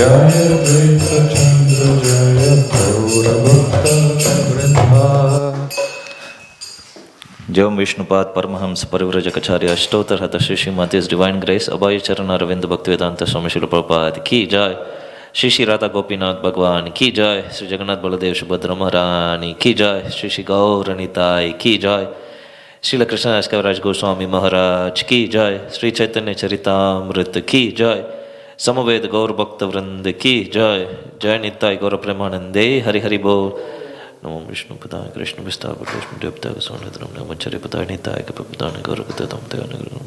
Jaya Advaita Chandra Jaya Gaura Bhakta Vrinda. Jam Vishnupad Paramahamsa Parivrajakacarya Ashtotar Hatha Shri Srimati His Divine Grace Abhay Charana Ravinda Bhaktivedanta Swami Srila Prabhupada Ki Jai. Shri Shri Radha Gopinath Bhagwan Ki Jai. Shri Jagannath Baladev Subhadra Maharani Ki Jai. Shri Shri Gauranitai Ki Jai. Srila Krishna Das Kaviraj Goswami Maharaj Ki Jai. Sri Chaitanya Charitamrita Ki Jai. Samaved Gaur Bhakta Vrinda Ki Jai. Jai Nitai Gaura Premanande Hari Hari Bol. Namo Vishnu Padaya Krishna Vistava Krishna Devta Sonadram Namo Chari Padaya Nitai Kapadana Gaura Patatam Tegana Garam.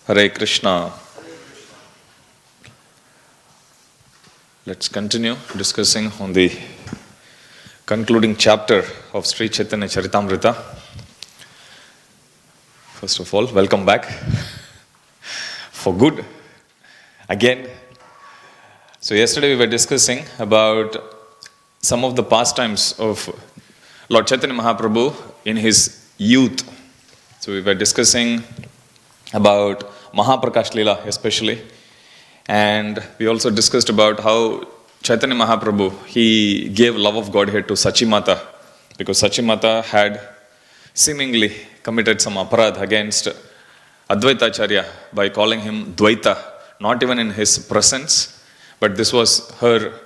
Hare Krishna. Let's continue discussing on the concluding chapter of Sri Chaitanya Charitamrita. First of all, welcome back for good again. So yesterday we were discussing about some of the pastimes of Lord Chaitanya Mahaprabhu in his youth. So we were discussing about Mahaprakash Leela especially, and we also discussed about how Chaitanya Mahaprabhu, he gave love of Godhead to Sachimata, because Sachimata had seemingly committed some aparadh against Advaita Acharya by calling him Dvaita, not even in his presence, but this was her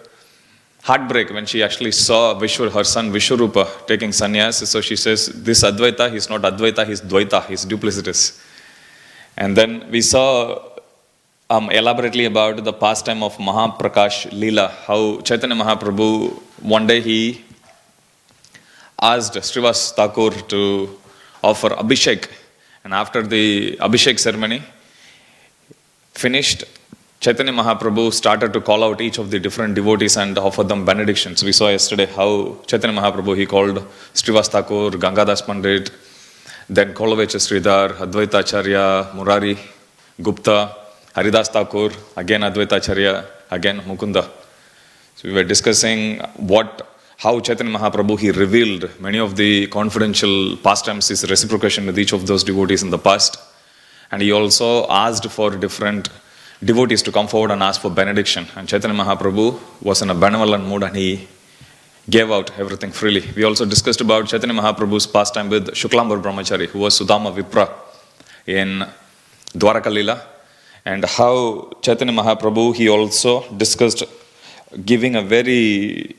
heartbreak when she actually saw her son Vishwarupa taking sannyas. So she says, this Advaita, he's not Advaita, he's Dvaita, he's duplicitous. And then we saw elaborately about the pastime of Mahaprakash Leela, how Chaitanya Mahaprabhu, one day he asked Srivas Thakur to offer Abhishek. And after the Abhishek ceremony finished, Chaitanya Mahaprabhu started to call out each of the different devotees and offer them benedictions. We saw yesterday how Chaitanya Mahaprabhu, he called Srivas Thakur, Gangadas Pandit, then Kolavecha Sridhar, Advaita Acharya, Murari Gupta, Haridas Thakur, again Advaita Acharya, again Mukunda. So we were discussing how Chaitanya Mahaprabhu, he revealed many of the confidential pastimes, his reciprocation with each of those devotees in the past. And he also asked for different devotees to come forward and ask for benediction. And Chaitanya Mahaprabhu was in a benevolent mood and he gave out everything freely. We also discussed about Chaitanya Mahaprabhu's pastime with Shuklambar Brahmachari, who was Sudama Vipra in Dwaraka Leela, and how Chaitanya Mahaprabhu, he also discussed giving a very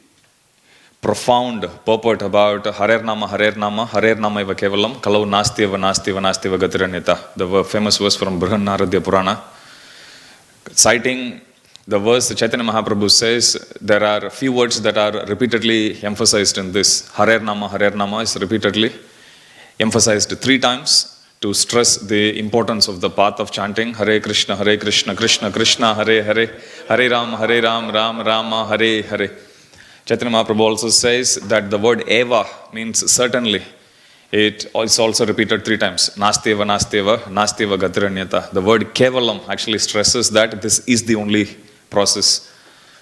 profound purport about Harer Nama, Harer Nama, Harer Nama Eva Kevalam, Kalau Nastiva, Nastiva, Nastiva Gatiranyata, the famous verse from Brihannaradya Purana, citing the verse Chaitanya Mahaprabhu says, there are a few words that are repeatedly emphasized in this. Harer Nama is repeatedly emphasized 3 times to stress the importance of the path of chanting Hare Krishna, Krishna Krishna, Hare Hare, Hare Ram, Ram Rama, Hare Hare. Chaitanya Mahaprabhu also says that the word Eva means certainly. It is also repeated 3 times. Nasteva, Nastiva Gatiranyata. The word Kevalam actually stresses that this is the only process.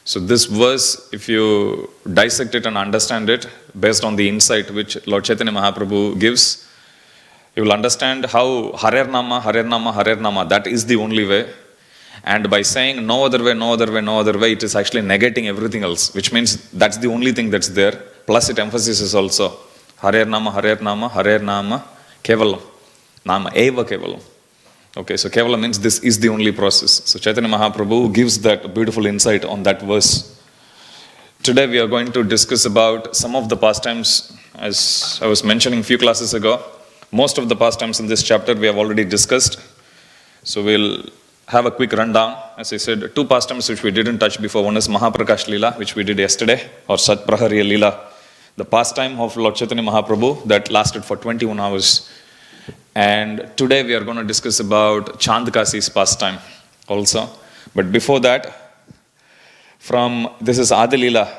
So this verse, if you dissect it and understand it based on the insight which Lord Chaitanya Mahaprabhu gives, you will understand how Harer Nama, that is the only way. And by saying no other way, it is actually negating everything else, which means that's the only thing that's there. Plus it emphasizes also Harer Nama, Kevalam. Nama Eva Kevalam. Okay, so Kevala means this is the only process. So Chaitanya Mahaprabhu gives that beautiful insight on that verse. Today we are going to discuss about some of the pastimes, as I was mentioning a few classes ago. Most of the pastimes in this chapter we have already discussed. So we'll have a quick rundown. As I said, 2 pastimes which we didn't touch before. One is Mahaprakash Leela, which we did yesterday, or Sat Prahariya Leela, the pastime of Lord Chaitanya Mahaprabhu that lasted for 21 hours. And today we are going to discuss about Chandkasi's pastime also. But before that, this is Adi Leela,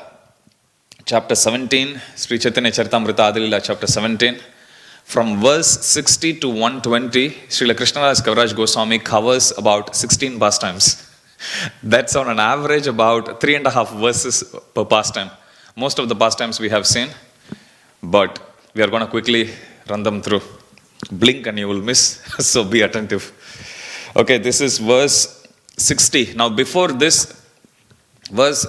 chapter 17, Sri Chaitanya Charitamrita Adilila, chapter 17. From verse 60 to 120, Srila Krishnadas Kaviraj Goswami covers about 16 pastimes. That's on an average about 3.5 verses per pastime. Most of the pastimes we have seen, but we are going to quickly run them through. Blink and you will miss, so be attentive. Okay, this is verse 60. Now before this verse,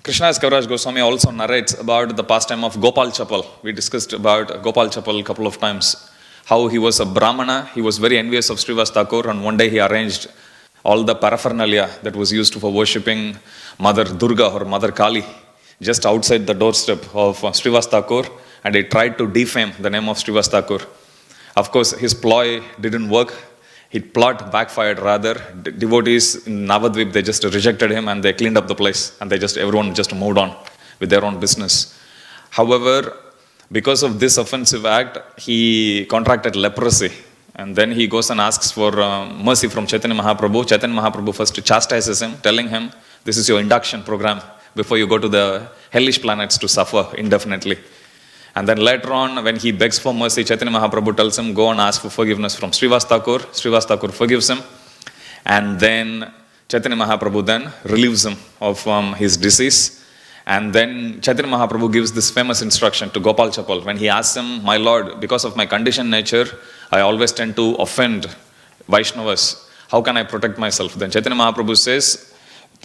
Krishnadas Kaviraj Goswami also narrates about the pastime of Gopal Chapal. We discussed about Gopal Chapal a couple of times. How he was a Brahmana, he was very envious of Srivas Thakur, and one day he arranged all the paraphernalia that was used for worshipping Mother Durga or Mother Kali just outside the doorstep of Srivas Thakur, and he tried to defame the name of Srivas Thakur. Of course, his ploy didn't work. His plot backfired rather. Devotees in Navadvip, they just rejected him and they cleaned up the place, and everyone just moved on with their own business. However, because of this offensive act, he contracted leprosy, and then he goes and asks for mercy from Chaitanya Mahaprabhu. Chaitanya Mahaprabhu first chastises him, telling him, this is your induction program before you go to the hellish planets to suffer indefinitely. And then later on, when he begs for mercy, Chaitanya Mahaprabhu tells him, go and ask for forgiveness from Srivas Thakur. Srivas Thakur forgives him. And then Chaitanya Mahaprabhu then relieves him of his disease. And then Chaitanya Mahaprabhu gives this famous instruction to Gopal Chapal. When he asks him, my Lord, because of my conditioned nature, I always tend to offend Vaishnavas. How can I protect myself? Then Chaitanya Mahaprabhu says,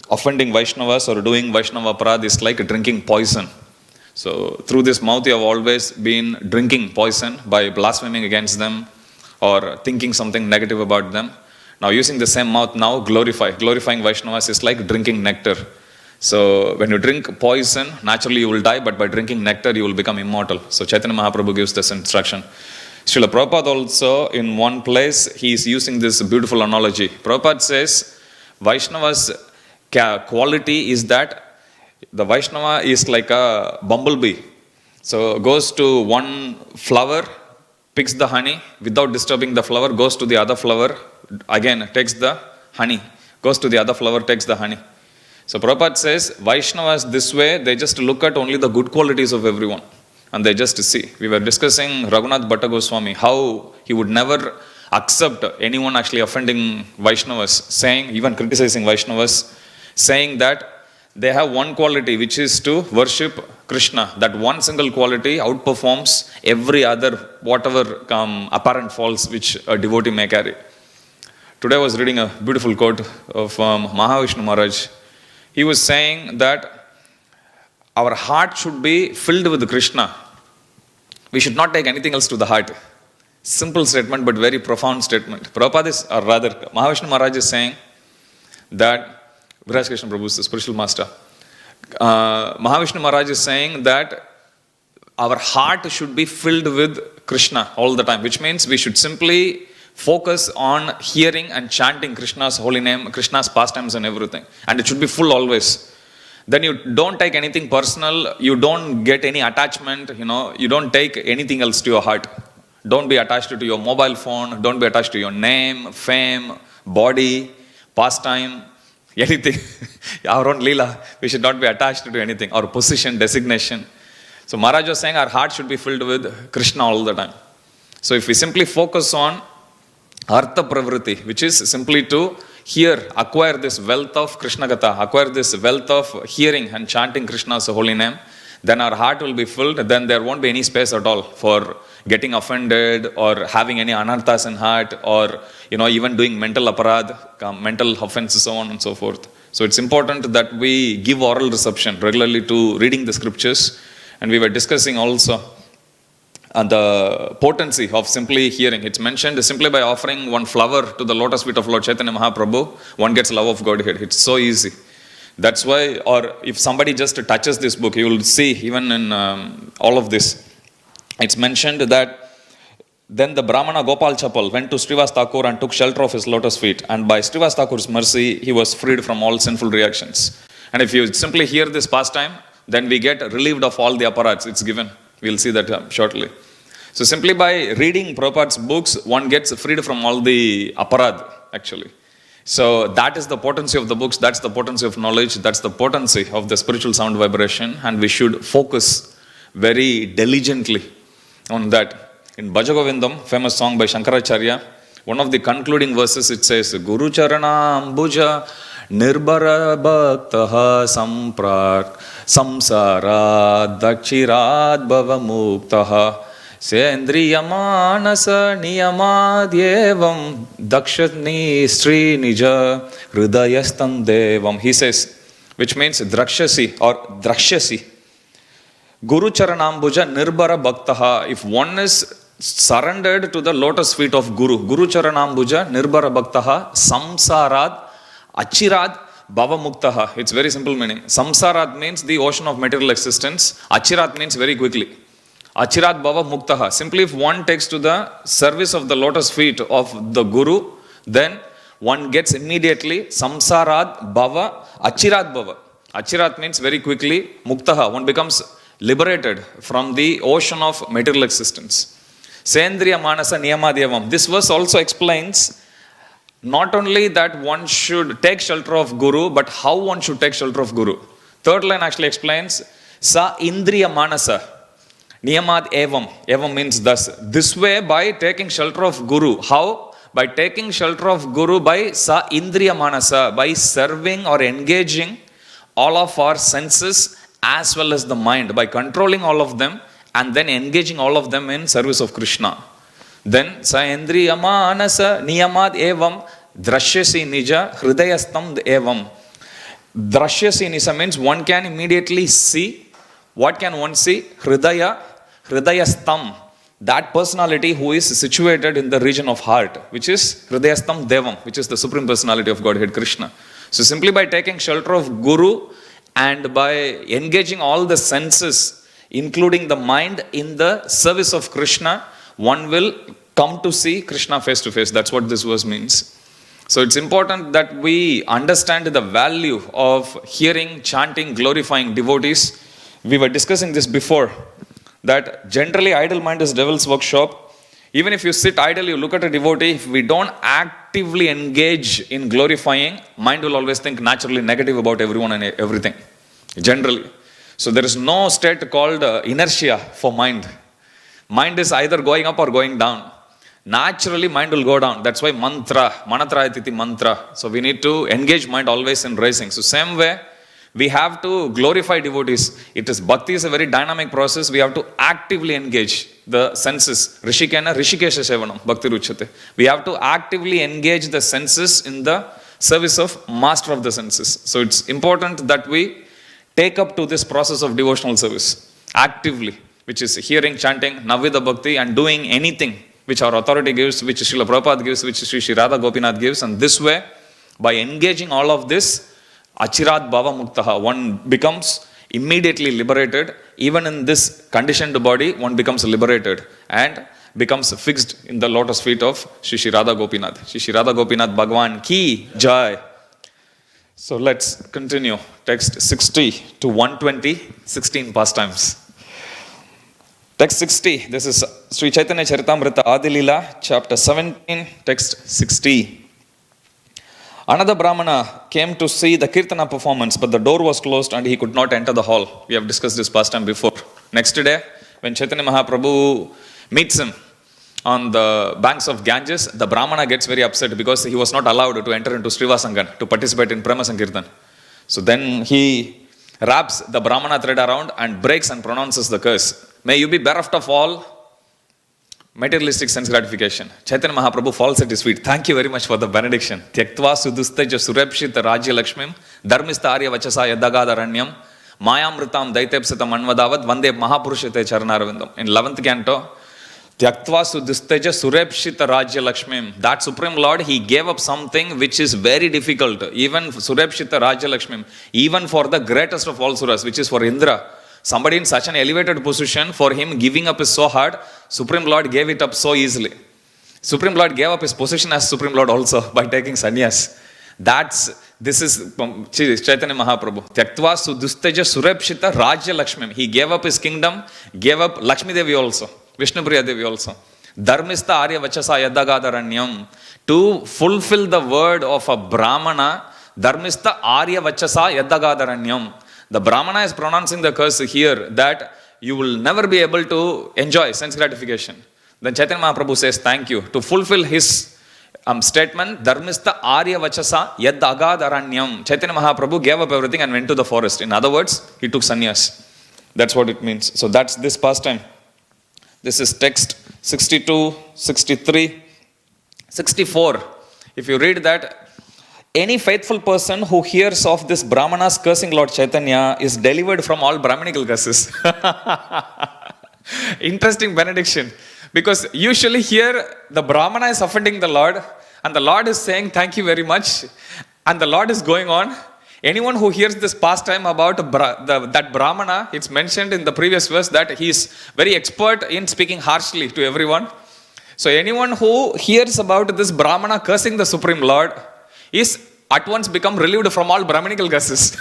offending Vaishnavas or doing Vaishnava aparadh is like drinking poison. So through this mouth you have always been drinking poison by blaspheming against them or thinking something negative about them. Now using the same mouth now, glorifying Vaishnavas is like drinking nectar. So when you drink poison, naturally you will die, but by drinking nectar you will become immortal. So Chaitanya Mahaprabhu gives this instruction. Srila Prabhupada also, in one place, he is using this beautiful analogy. Prabhupada says, Vaishnava's quality is that the Vaishnava is like a bumblebee. So goes to one flower, picks the honey, without disturbing the flower, goes to the other flower, again takes the honey, goes to the other flower, takes the honey. So Prabhupada says, Vaishnavas this way, they just look at only the good qualities of everyone. And they just see. We were discussing Raghunath Bhatta Goswami, how he would never accept anyone actually offending Vaishnavas, saying, even criticizing Vaishnavas, saying that they have one quality, which is to worship Krishna. That one single quality outperforms every other, whatever apparent faults which a devotee may carry. Today I was reading a beautiful quote of Mahavishnu Maharaj. He was saying that our heart should be filled with Krishna. We should not take anything else to the heart. Simple statement, but very profound statement. Prabhupada is, or rather, Mahavishnu Maharaj is saying that Viraj Krishna Prabhu is the spiritual master. Mahavishnu Maharaj is saying that our heart should be filled with Krishna all the time, which means we should simply focus on hearing and chanting Krishna's holy name, Krishna's pastimes and everything. And it should be full always. Then you don't take anything personal, you don't get any attachment, you don't take anything else to your heart. Don't be attached to your mobile phone, don't be attached to your name, fame, body, pastime, anything. Our own Leela, we should not be attached to anything, our position, designation. So Maharaj was saying our heart should be filled with Krishna all the time. So if we simply focus on Artha Pravritti, which is simply to hear, acquire this wealth of Krishna Gatha, acquire this wealth of hearing and chanting Krishna's holy name, then our heart will be filled, then there won't be any space at all for getting offended or having any anarthas in heart or even doing mental aparadh, mental offenses, so on and so forth. So it's important that we give oral reception regularly to reading the scriptures, and we were discussing also the potency of simply hearing. It's mentioned simply by offering one flower to the lotus feet of Lord Chaitanya Mahaprabhu, one gets love of Godhead. It's so easy. That's why, or if somebody just touches this book, you will see even in all of this, it's mentioned that then the Brahmana Gopal Chapal went to Srivas Thakur and took shelter of his lotus feet, and by Srivas Thakur's mercy, he was freed from all sinful reactions. And if you simply hear this pastime, then we get relieved of all the aparats it's given. We'll see that shortly. So simply by reading Prabhupada's books, one gets freed from all the aparad, actually. So that is the potency of the books, that's the potency of knowledge, that's the potency of the spiritual sound vibration, and we should focus very diligently on that. In Bhajagovindam, famous song by Shankaracharya, one of the concluding verses, it says, Guru Charana Ambuja Nirbara Bhaktaha Samprak Samsara Dakshirad Bhava Muktaha Sendriyamanasa Niyamādyevam Dakshani Sri Nija Hridayastam Devam. He says, which means Drakshasi or Drakshasi. Guru Charanambuja Nirbara Bhaktaha. If one is surrendered to the lotus feet of Guru, Guru Charanambuja Nirbara Bhaktaha Samsarad Achirad Bhava Muktaha. It's very simple meaning. Samsarad means the ocean of material existence. Achirad means very quickly. Achirat Bhava Muktaha. Simply, if one takes to the service of the lotus feet of the Guru, then one gets immediately Samsarad Bhava, Achirat Bhava. Achirat means very quickly, Muktaha. One becomes liberated from the ocean of material existence. Sendriya Manasa Niyamadyavam. This verse also explains not only that one should take shelter of Guru, but how one should take shelter of Guru. Third line actually explains Sa Indriya Manasa. Niyamad evam. Evam means thus. This way, by taking shelter of Guru. How? By taking shelter of Guru by Sa Indriya Manasa, by serving or engaging all of our senses as well as the mind, by controlling all of them and then engaging all of them in service of Krishna. Then Sa Indriya Manasa Niyamad evam Drashyasi Nija Hridayastam evam. Drashyasi Nisa means one can immediately see. What can one see? Hridayastam, that personality who is situated in the region of heart, which is Hridayastam Devam, which is the Supreme Personality of Godhead Krishna. So simply by taking shelter of Guru and by engaging all the senses, including the mind, in the service of Krishna, one will come to see Krishna face to face. That's what this verse means. So it's important that we understand the value of hearing, chanting, glorifying devotees. We were discussing this before, that generally idle mind is devil's workshop. Even if you sit idle, you look at a devotee, if we don't actively engage in glorifying, mind will always think naturally negative about everyone and everything, generally. So there is no state called inertia for mind. Mind is either going up or going down. Naturally, mind will go down. That's why manatra ititi mantra. So we need to engage mind always in rising. So same way, we have to glorify devotees. Bhakti is a very dynamic process. We have to actively engage the senses. Rishikena Rishikesha Sevanam Bhakti Ruchate. We have to actively engage the senses in the service of master of the senses. So it's important that we take up to this process of devotional service actively, which is hearing, chanting, Navida Bhakti, and doing anything which our authority gives, which Srila Prabhupada gives, which Sri Radha Gopinath gives. And this way, by engaging all of this, Achirat Bhava Muktaha, one becomes immediately liberated. Even in this conditioned body, one becomes liberated and becomes fixed in the lotus feet of Shri Radha Gopinath. Shri Radha Gopinath Bhagwan Ki Jai. So let's continue. Text 60 to 120, 16 pastimes. Text 60, this is Sri Chaitanya Charitamrita Adilila, chapter 17, text 60. Another Brahmana came to see the Kirtana performance, but the door was closed and he could not enter the hall. We have discussed this past time before. Next day, when Chaitanya Mahaprabhu meets him on the banks of Ganges, the Brahmana gets very upset because he was not allowed to enter into Srivasangan to participate in Prema Sankirtan. So then he wraps the Brahmana thread around and breaks and pronounces the curse. May you be bereft of all materialistic sense gratification. Chaitanya Mahaprabhu falls at his feet. Thank you very much for the benediction. Tyaktva sudustaja surepshita rajya lakshmim dharmistarya vachasa yadagadharanyam mayamritam daitepsatam anvadavad vande mahapurushate charanarvindam. In 11th canto, Tyaktva sudustaja surepshita rajya lakshmim. That Supreme Lord, he gave up something which is very difficult. Even surepshita rajya lakshmim. Even for the greatest of all suras, which is for Indra. Somebody in such an elevated position, for him giving up is so hard. Supreme Lord gave it up so easily. Supreme Lord gave up his position as Supreme Lord also by taking sannyas. This is Chaitanya Mahaprabhu. Tyaktva sudustaja surepshita rajya lakshmim. He gave up his kingdom, gave up Lakshmi Devi also, Vishnu Priya Devi also. Dharmistha Arya Vachasa Yadagadharanyam. To fulfill the word of a Brahmana, Dharmistha Arya Vachasa Yadagadharanyam. The Brahmana is pronouncing the curse here that you will never be able to enjoy sense gratification. Then Chaitanya Mahaprabhu says, thank you. To fulfill his statement, Dharmistha Arya Vachasa Yad Agad Aranyam. Chaitanya Mahaprabhu gave up everything and went to the forest. In other words, he took sannyas. That's what it means. So that's this pastime. This is text 62, 63, 64. If you read that, any faithful person who hears of this Brahmanas cursing Lord Chaitanya is delivered from all Brahminical curses. Interesting benediction. Because usually here the Brahmana is offending the Lord and the Lord is saying thank you very much, and the Lord is going on. Anyone who hears this pastime about that Brahmana, it's mentioned in the previous verse that he is very expert in speaking harshly to everyone. So anyone who hears about this Brahmana cursing the Supreme Lord is at once become relieved from all Brahminical curses.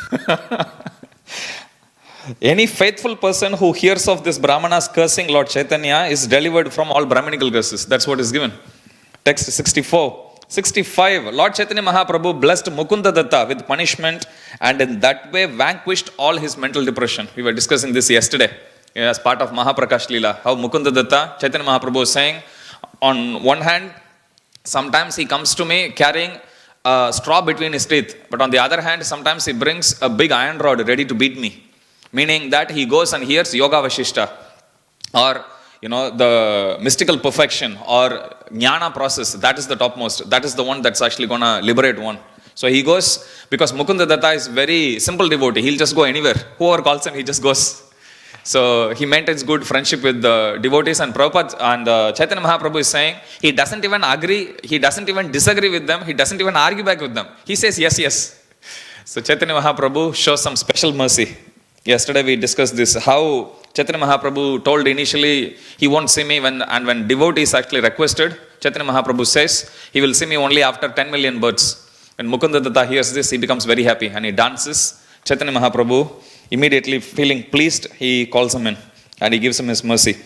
Any faithful person who hears of this Brahmanas cursing Lord Chaitanya is delivered from all Brahminical curses. That's what is given. Text 64. 65. Lord Chaitanya Mahaprabhu blessed Mukunda Datta with punishment and in that way vanquished all his mental depression. We were discussing this yesterday as part of Mahaprakash Leela. How Mukunda Datta, Chaitanya Mahaprabhu was saying, on one hand, sometimes he comes to me carrying a straw between his teeth. But on the other hand, sometimes he brings a big iron rod ready to beat me. Meaning that he goes and hears Yoga Vashishta or the mystical perfection or jnana process. That is the topmost. That is the one that's actually going to liberate one. So he goes, because Mukunda Datta is very simple devotee. He'll just go anywhere. Whoever calls him, he just goes. So he maintains good friendship with the devotees, and Prabhupada and Chaitanya Mahaprabhu is saying he doesn't even agree, he doesn't even disagree with them, he doesn't even argue back with them. He says yes, yes. So Chaitanya Mahaprabhu shows some special mercy. Yesterday we discussed this, how Chaitanya Mahaprabhu told initially he won't see me when devotees actually requested. Chaitanya Mahaprabhu says he will see me only after 10 million births. When Mukunda Datta hears this, he becomes very happy and he dances. Chaitanya Mahaprabhu, immediately feeling pleased, he calls him in and he gives him his mercy.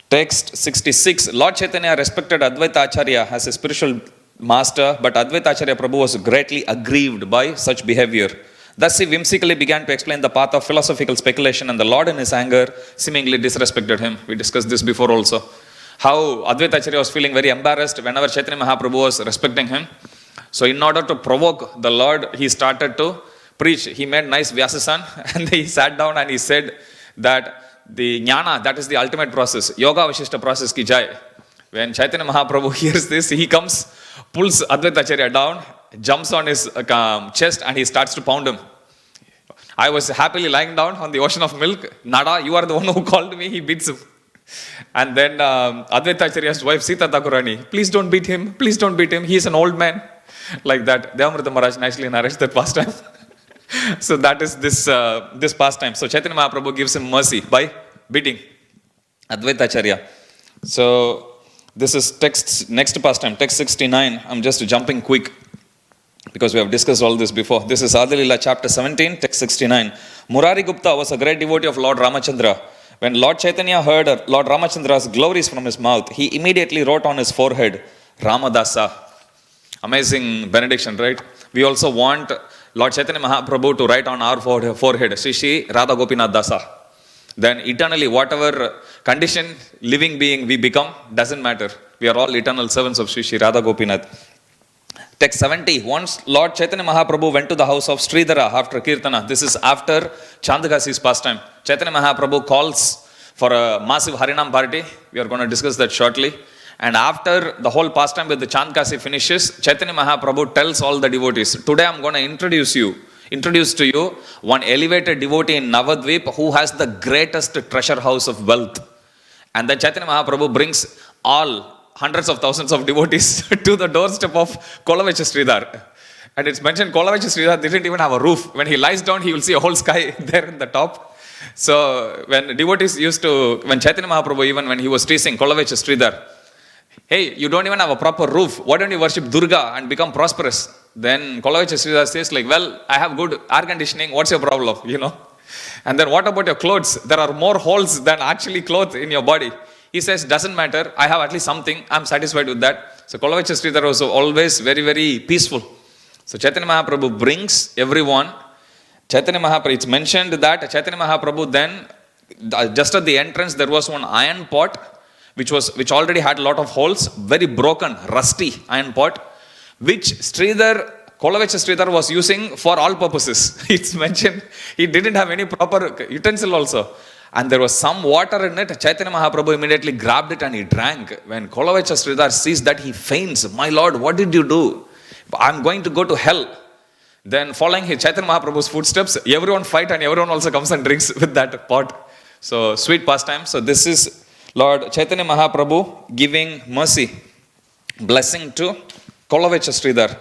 Text 66. Lord Chaitanya respected Advaita Acharya as a spiritual master, but Advaita Acharya Prabhu was greatly aggrieved by such behavior. Thus he whimsically began to explain the path of philosophical speculation, and the Lord in his anger seemingly disrespected him. We discussed this before also. How Advaita Acharya was feeling very embarrassed whenever Chaitanya Mahaprabhu was respecting him. So in order to provoke the Lord, he started to preach. He made nice Vyasasan and he sat down and he said that the jnana, that is the ultimate process, Yoga Vashishta process ki jai. When Chaitanya Mahaprabhu hears this, he comes, pulls Advaita Acharya down, jumps on his chest and he starts to pound him. I was happily lying down on the ocean of milk. Nada, you are the one who called me. He beats him. And then Advaita Acharya's wife Sita Thakurani, please don't beat him. Please don't beat him. He is an old man. Like that. Devamrita Maharaj nicely narrates that pastime. So that is this pastime. So Chaitanya Mahaprabhu gives him mercy by beating Advaita Acharya. So this is next pastime, text 69. I'm just jumping quick because we have discussed all this before. This is Adi Leela chapter 17, text 69. Murari Gupta was a great devotee of Lord Ramachandra. When Lord Chaitanya heard Lord Ramachandra's glories from his mouth, he immediately wrote on his forehead, Ramadasa. Amazing benediction, right? We also want Lord Chaitanya Mahaprabhu to write on our forehead, Shri Shri Radha Gopinath Dasa. Then eternally, whatever condition, living being we become, doesn't matter. We are all eternal servants of Shri Shri Radha Gopinath. Text 70. Once Lord Chaitanya Mahaprabhu went to the house of Sridhara after Kirtana. This is after Chandagasi's pastime. Chaitanya Mahaprabhu calls for a massive Harinam party. We are going to discuss that shortly. And after the whole pastime with the Chandagasi finishes, Chaitanya Mahaprabhu tells all the devotees, today I'm going to introduce to you one elevated devotee in Navadvip who has the greatest treasure house of wealth. And then Chaitanya Mahaprabhu brings all hundreds of thousands of devotees to the doorstep of Kolavacha Sridhar. And it's mentioned Kolavacha Sridhar didn't even have a roof. When he lies down, he will see a whole sky there in the top. So when devotees when Chaitanya Mahaprabhu, even when he was teasing Kolavacha Sridhar, hey, you don't even have a proper roof. Why don't you worship Durga and become prosperous? Then Kolavacha Sridhar says well, I have good air conditioning. What's your problem? And then what about your clothes? There are more holes than actually clothes in your body. he says, doesn't matter, I have at least something, I'm satisfied with that. So Kolavecha Sridhar was always very, very peaceful. So Chaitanya Mahaprabhu brings everyone. Chaitanya Mahaprabhu, it's mentioned that Chaitanya Mahaprabhu then, just at the entrance, there was one iron pot, which already had a lot of holes, very broken, rusty iron pot, which Kolavecha Sridhar was using for all purposes. It's mentioned, he didn't have any proper utensil also. And there was some water in it. Chaitanya Mahaprabhu immediately grabbed it and he drank. When Kolavecha Sridhar sees that, he faints. My Lord, what did you do? I'm going to go to hell. Then following his Chaitanya Mahaprabhu's footsteps, everyone fight and everyone also comes and drinks with that pot. So sweet pastime. So this is Lord Chaitanya Mahaprabhu giving mercy, blessing to Kolavecha Sridhar.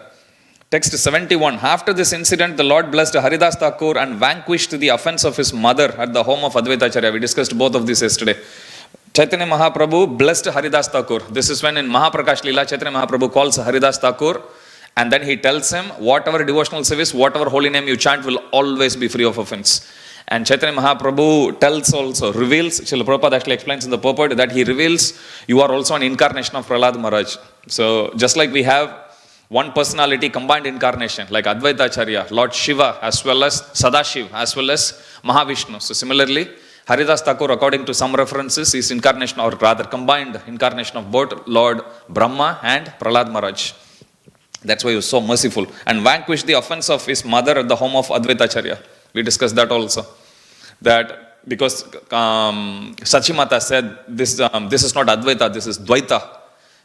Text 71. After this incident, the Lord blessed Haridas Thakur and vanquished the offense of his mother at the home of Advaita Acharya. We discussed both of these yesterday. Chaitanya Mahaprabhu blessed Haridas Thakur. This is when in Mahaprakash Leela, Chaitanya Mahaprabhu calls Haridas Thakur and then he tells him, whatever devotional service, whatever holy name you chant will always be free of offense. And Chaitanya Mahaprabhu reveals, Srila Prabhupada actually explains in the purport that he reveals, you are also an incarnation of Prahlad Maharaj. So just like we have one personality combined incarnation, like Advaita Acharya, Lord Shiva, as well as Sadashiv, as well as Mahavishnu. So similarly, Haridas Thakur, according to some references, is incarnation or rather combined incarnation of both Lord Brahma and Prahlad Maharaj. That's why he was so merciful and vanquished the offense of his mother at the home of Advaita Acharya. We discussed that also. That because Sachimata said, this is not Advaita, this is Dvaita.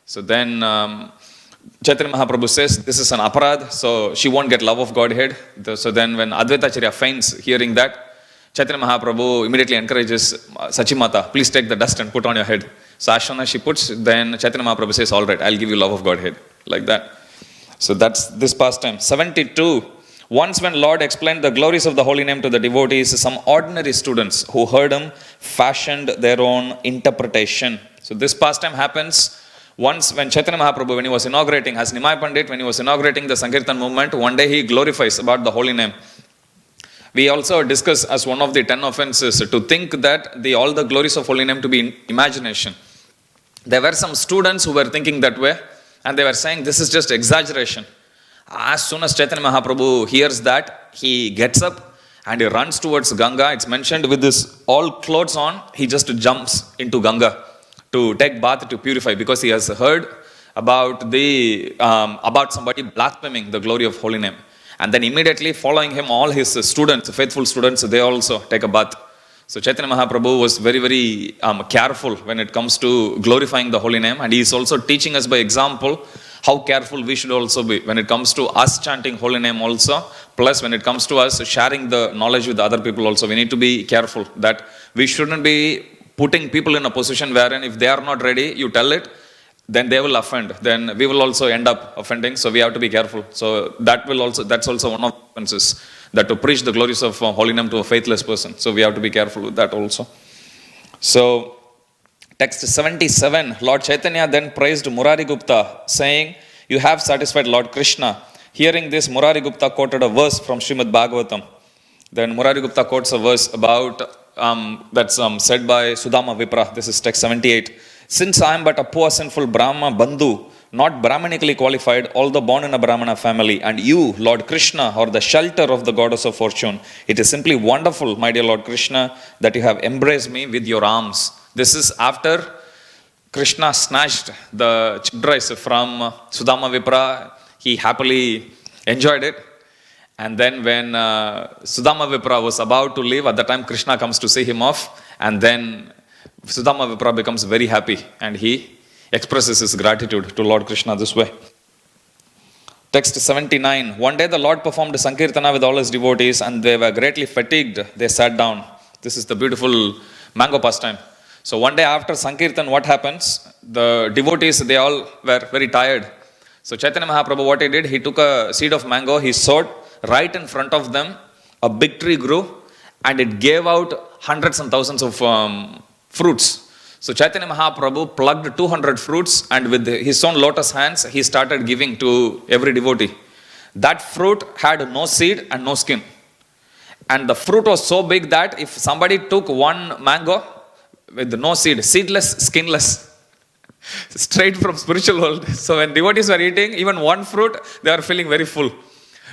So then Chaitanya Mahaprabhu says, this is an aparad, so she won't get love of Godhead. So then when Advaita Acharya faints hearing that, Chaitanya Mahaprabhu immediately encourages Sachimata, please take the dust and put on your head. So as soon as she puts, then Chaitanya Mahaprabhu says, all right, I'll give you love of Godhead. Like that. So that's this pastime. 72. Once when Lord explained the glories of the holy name to the devotees, some ordinary students who heard him fashioned their own interpretation. So this pastime happens once when Chaitanya Mahaprabhu, when he was inaugurating, as Nimai Pandit, when he was inaugurating the Sankirtan movement, one day he glorifies about the holy name. We also discuss as one of the 10 offenses to think that all the glories of holy name to be in imagination. There were some students who were thinking that way and they were saying this is just exaggeration. As soon as Chaitanya Mahaprabhu hears that, he gets up and he runs towards Ganga. It's mentioned with his all clothes on, he just jumps into Ganga to take bath to purify because he has heard about somebody blaspheming the glory of holy name. And then immediately following him, all his students, faithful students, they also take a bath. So Chaitanya Mahaprabhu was very, very careful when it comes to glorifying the holy name. And he is also teaching us by example how careful we should also be when it comes to us chanting holy name also. Plus when it comes to us sharing the knowledge with other people also, we need to be careful that we shouldn't be putting people in a position wherein if they are not ready, you tell it, then they will offend. Then we will also end up offending. So we have to be careful. So that's also one of the offenses, that to preach the glories of holy name to a faithless person. So we have to be careful with that also. So text 77, Lord Chaitanya then praised Murari Gupta, saying, you have satisfied Lord Krishna. Hearing this, Murari Gupta quoted a verse from Srimad Bhagavatam. Then Murari Gupta quotes a verse about that's said by Sudama Vipra. This is text 78. Since I am but a poor sinful Brahma Bandhu, not Brahmanically qualified, although born in a Brahmana family, and you, Lord Krishna, are the shelter of the goddess of fortune, it is simply wonderful, my dear Lord Krishna, that you have embraced me with your arms. This is after Krishna snatched the chidrais from Sudama Vipra. He happily enjoyed it. And then when Sudama Vipra was about to leave, at the time Krishna comes to see him off, and then Sudama Vipra becomes very happy and he expresses his gratitude to Lord Krishna this way. Text 79. One day the Lord performed Sankirtana with all his devotees and they were greatly fatigued. They sat down. This is the beautiful mango pastime. So one day after Sankirtan, what happens? The devotees, they all were very tired. So Chaitanya Mahaprabhu, what he did, he took a seed of mango, he sowed right in front of them. A big tree grew and it gave out hundreds and thousands of fruits. So Chaitanya Mahaprabhu plucked 200 fruits and with his own lotus hands, he started giving to every devotee. That fruit had no seed and no skin. And the fruit was so big that if somebody took one mango, with no seed, seedless, skinless. Straight from spiritual world. So when devotees were eating even one fruit, they are feeling very full.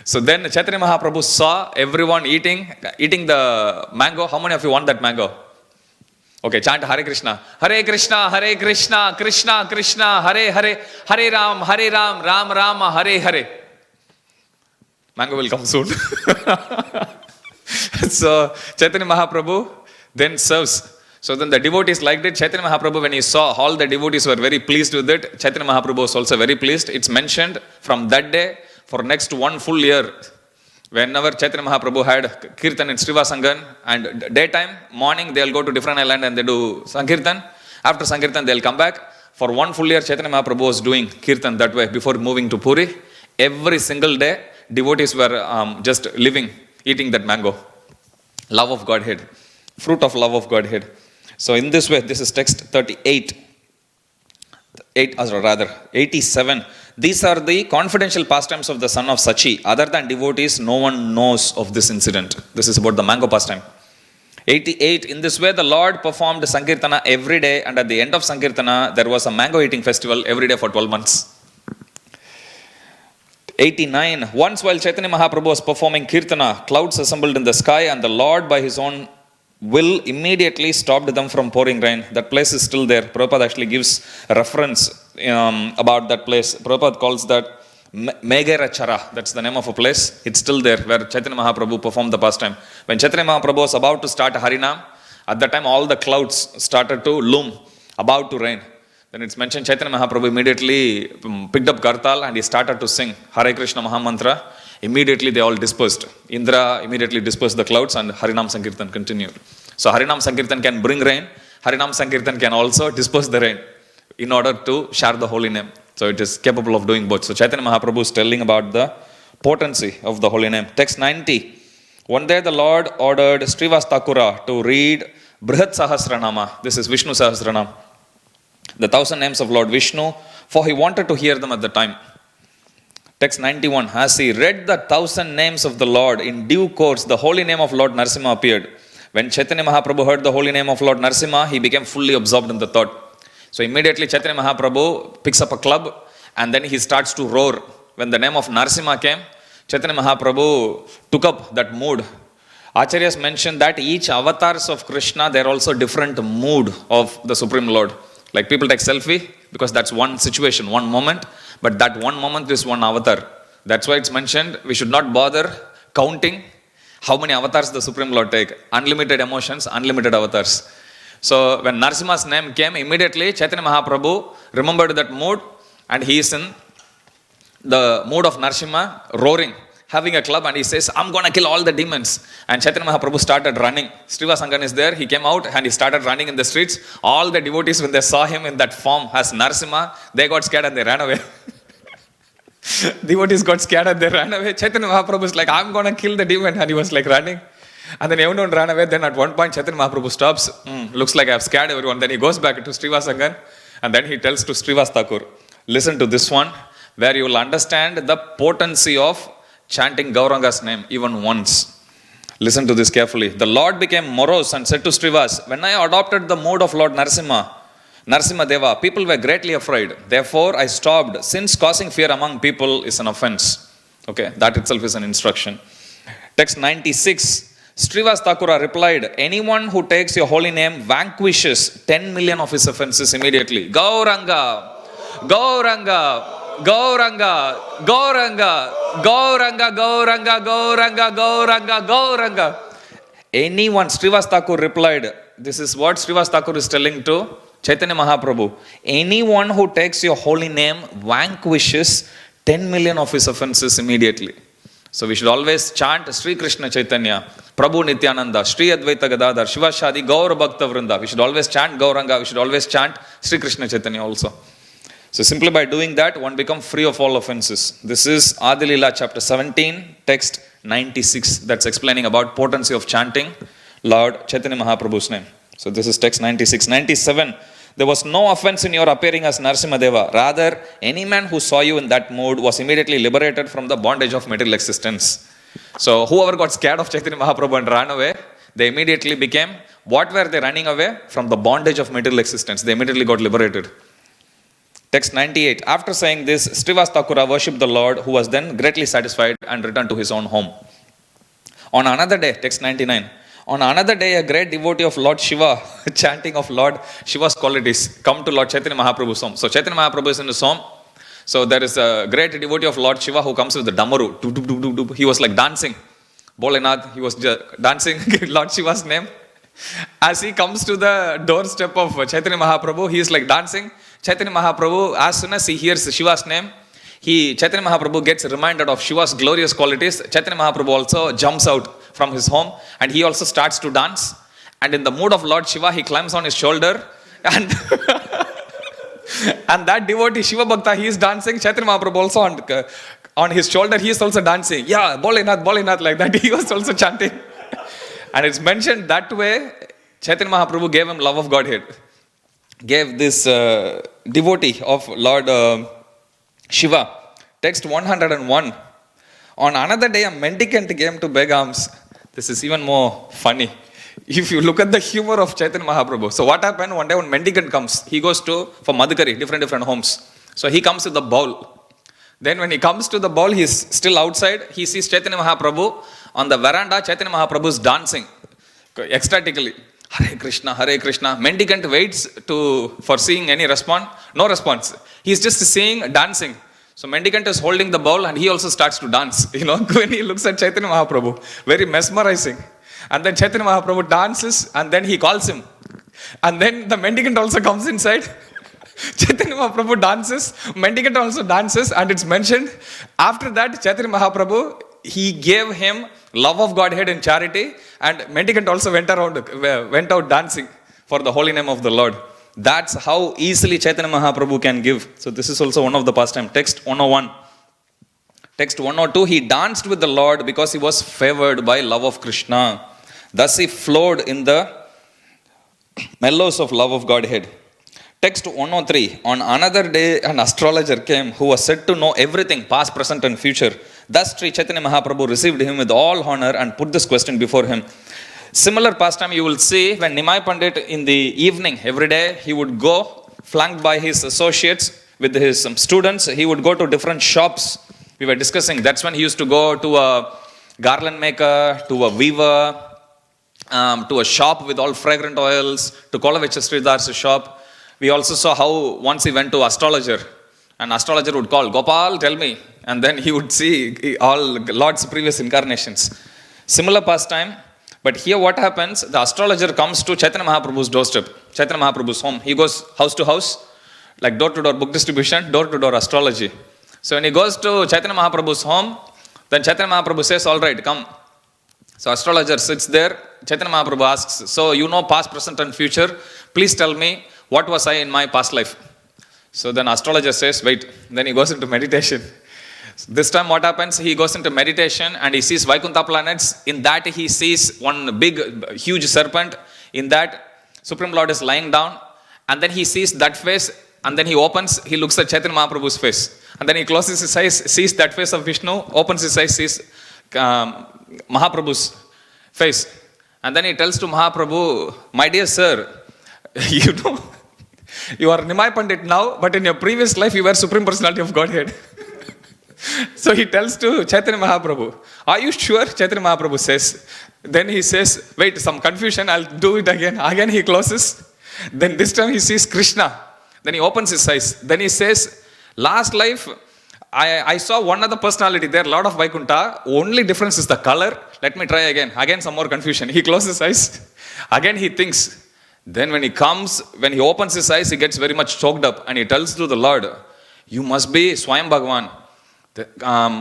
So then Chaitanya Mahaprabhu saw everyone eating the mango. How many of you want that mango? Okay, chant Hare Krishna. Hare Krishna, Hare Krishna, Krishna Krishna, Hare Hare, Hare Ram, Ram Rama, Hare Hare. Mango will come soon. So Chaitanya Mahaprabhu then serves. So then the devotees liked it. Chaitanya Mahaprabhu, when he saw all the devotees were very pleased with it, Chaitanya Mahaprabhu was also very pleased. It's mentioned from that day for next one full year. Whenever Chaitanya Mahaprabhu had Kirtan in Srivasangan, and daytime, morning, they'll go to different island and they do Sankirtan. After Sankirtan, they'll come back. For one full year, Chaitanya Mahaprabhu was doing Kirtan that way before moving to Puri. Every single day, devotees were just living, eating that mango. Love of Godhead. Fruit of love of Godhead. So in this way, this is text 87. These are the confidential pastimes of the son of Sachi. Other than devotees, no one knows of this incident. This is about the mango pastime. 88. In this way, the Lord performed Sankirtana every day, and at the end of Sankirtana, there was a mango eating festival every day for 12 months. 89. Once while Chaitanya Mahaprabhu was performing Kirtana, clouds assembled in the sky, and the Lord by his own will immediately stopped them from pouring rain. That place is still there. Prabhupada actually gives a reference about that place. Prabhupada calls that Megharachara. That's the name of a place. It's still there where Chaitanya Mahaprabhu performed the pastime. When Chaitanya Mahaprabhu was about to start Harinam, at that time all the clouds started to loom, about to rain. Then it's mentioned Chaitanya Mahaprabhu immediately picked up Kartal and he started to sing Hare Krishna Mahamantra. Immediately they all dispersed. Indra immediately dispersed the clouds and Harinam Sankirtan continued. So Harinam Sankirtan can bring rain. Harinam Sankirtan can also disperse the rain in order to share the holy name. So it is capable of doing both. So Chaitanya Mahaprabhu is telling about the potency of the holy name. Text 90. One day the Lord ordered Srivas Thakura to read Brihat Sahasranama. This is Vishnu Sahasranam. The 1,000 names of Lord Vishnu, for he wanted to hear them at the time. Text 91. As he read the 1,000 names of the Lord, in due course, the holy name of Lord Narasimha appeared. When Chaitanya Mahaprabhu heard the holy name of Lord Narasimha, he became fully absorbed in the thought. So immediately Chaitanya Mahaprabhu picks up a club and then he starts to roar. When the name of Narasimha came, Chaitanya Mahaprabhu took up that mood. Acharyas mentioned that each avatars of Krishna, they are also different mood of the Supreme Lord. Like people take selfie because that's one situation, one moment. But that one moment is one avatar. That's why it's mentioned we should not bother counting how many avatars the Supreme Lord take. Unlimited emotions, unlimited avatars. So when Narasimha's name came, immediately Chaitanya Mahaprabhu remembered that mood and he is in the mood of Narasimha, roaring, having a club, and he says, I'm going to kill all the demons. And Chaitanya Mahaprabhu started running. Srivasangan is there. He came out and he started running in the streets. All the devotees, when they saw him in that form as Narasimha, they got scared and they ran away. Devotees got scared and they ran away. Chaitanya Mahaprabhu is like, I'm going to kill the demon. And he was like running. And then everyone ran away. Then at one point, Chaitanya Mahaprabhu stops. Looks like I've scared everyone. Then he goes back to Srivasangan. And then he tells to Srivas Thakur, listen to this one, where you will understand the potency of chanting Gauranga's name even once. Listen to this carefully. The Lord became morose and said to Srivas, when I adopted the mode of Lord Narasimha Deva, people were greatly afraid. Therefore, I stopped, since causing fear among people is an offense. Okay, that itself is an instruction. Text 96. Srivas Thakura replied, anyone who takes your holy name vanquishes 10 million of his offenses immediately. Gauranga, Gauranga, Gauranga, Gauranga, Gauranga, Gauranga, Gauranga, Gauranga, Gauranga. Anyone, Srivas Thakur replied, this is what Srivas Thakur is telling to Chaitanya Mahaprabhu. Anyone who takes your holy name vanquishes 10 million of his offenses immediately. So we should always chant Sri Krishna Chaitanya, Prabhu Nityananda, Sri Advaita Gadadhar, Shiva Shadi, Gaur Bhakta Vrinda. We should always chant Gauranga. We should always chant Sri Krishna Chaitanya also. So simply by doing that, one becomes free of all offenses. This is Adi Leela chapter 17, text 96. That's explaining about potency of chanting Lord Chaitanya Mahaprabhu's name. So this is text 96. 97. There was no offense in your appearing as Narasimha Deva. Rather, any man who saw you in that mood was immediately liberated from the bondage of material existence. So whoever got scared of Chaitanya Mahaprabhu and ran away, They immediately became, what were they running away? From the bondage of material existence. They immediately got liberated. Text 98. After saying this, Srivastakura worshipped the Lord, who was then greatly satisfied and returned to his own home. On another day, text 99. On another day, a great devotee of Lord Shiva, chanting of Lord Shiva's qualities, come to Lord Chaitanya Mahaprabhu's home. So Chaitanya Mahaprabhu is in his home. So there is a great devotee of Lord Shiva who comes with the damaru. He was like dancing. Bholenath, he was dancing Lord Shiva's name. As he comes to the doorstep of Chaitanya Mahaprabhu, he is like dancing. Chaitanya Mahaprabhu, as soon as he hears Shiva's name, Chaitanya Mahaprabhu gets reminded of Shiva's glorious qualities. Chaitanya Mahaprabhu also jumps out from his home and he also starts to dance. And in the mood of Lord Shiva, he climbs on his shoulder and and that devotee Shiva Bhakta, he is dancing. Chaitanya Mahaprabhu also on his shoulder, he is also dancing. Yeah, Bholenath, like that. He was also chanting. And it's mentioned that way, Chaitanya Mahaprabhu gave him love of Godhead. Gave this devotee of Lord Shiva. Text 101. On another day, a mendicant came to beg alms. This is even more funny. If you look at the humor of Chaitanya Mahaprabhu. So what happened? One day when mendicant comes, he goes for Madhukari, different homes. So he comes with the bowl. Then when he comes to the bowl, he's still outside. He sees Chaitanya Mahaprabhu on the veranda. Chaitanya Mahaprabhu is dancing ecstatically. Hare Krishna, Hare Krishna. Mendicant waits for seeing any response. No response. He's just seeing, dancing. So mendicant is holding the bowl and he also starts to dance. When he looks at Chaitanya Mahaprabhu, very mesmerizing. And then Chaitanya Mahaprabhu dances and then he calls him. And then the mendicant also comes inside. Chaitanya Mahaprabhu dances, mendicant also dances, and it's mentioned after that Chaitanya Mahaprabhu, he gave him love of Godhead and charity, and mendicant also went out dancing for the holy name of the Lord. That's how easily Chaitanya Mahaprabhu can give. So this is also one of the pastime. Text 101. Text 102, he danced with the Lord because he was favored by love of Krishna. Thus he flowed in the mellows of love of Godhead. Text 103, on another day an astrologer came who was said to know everything, past, present and future. Thus Sri Chaitanya Mahaprabhu received him with all honor and put this question before him. Similar pastime you will see when Nimai Pandit in the evening, every day he would go flanked by his associates with his students. He would go to different shops. We were discussing, that's when he used to go to a garland maker, to a weaver, to a shop with all fragrant oils, to Kolavich Sridhar's shop. We also saw how once he went to astrologer, and astrologer would call, Gopal, tell me. And then he would see all Lord's previous incarnations. Similar pastime, but here what happens, the astrologer comes to Chaitanya Mahaprabhu's doorstep, Chaitanya Mahaprabhu's home. He goes house to house, like door to door book distribution, door to door astrology. So when he goes to Chaitanya Mahaprabhu's home, then Chaitanya Mahaprabhu says, all right, come. So astrologer sits there, Chaitanya Mahaprabhu asks, so you know past, present and future, please tell me, what was I in my past life? So then astrologer says, wait. Then he goes into meditation. This time what happens? He goes into meditation and he sees Vaikuntha planets. In that he sees one big, huge serpent. In that Supreme Lord is lying down. And then he sees that face. And then he looks at Chaitanya Mahaprabhu's face. And then he closes his eyes, sees that face of Vishnu, opens his eyes, sees Mahaprabhu's face. And then he tells to Mahaprabhu, my dear sir, you are Nimai Pandit now, but in your previous life you were Supreme Personality of Godhead. So he tells to Chaitanya Mahaprabhu, are you sure? Chaitanya Mahaprabhu says. Then he says, wait, some confusion, I'll do it again. Again he closes. Then this time he sees Krishna. Then he opens his eyes. Then he says, last life, I saw one other personality there, Lord of Vaikuntha. Only difference is the color. Let me try again. Again some more confusion. He closes his eyes. Again he thinks. Then when he opens his eyes, he gets very much choked up and he tells to the Lord, you must be Swayam Bhagavan.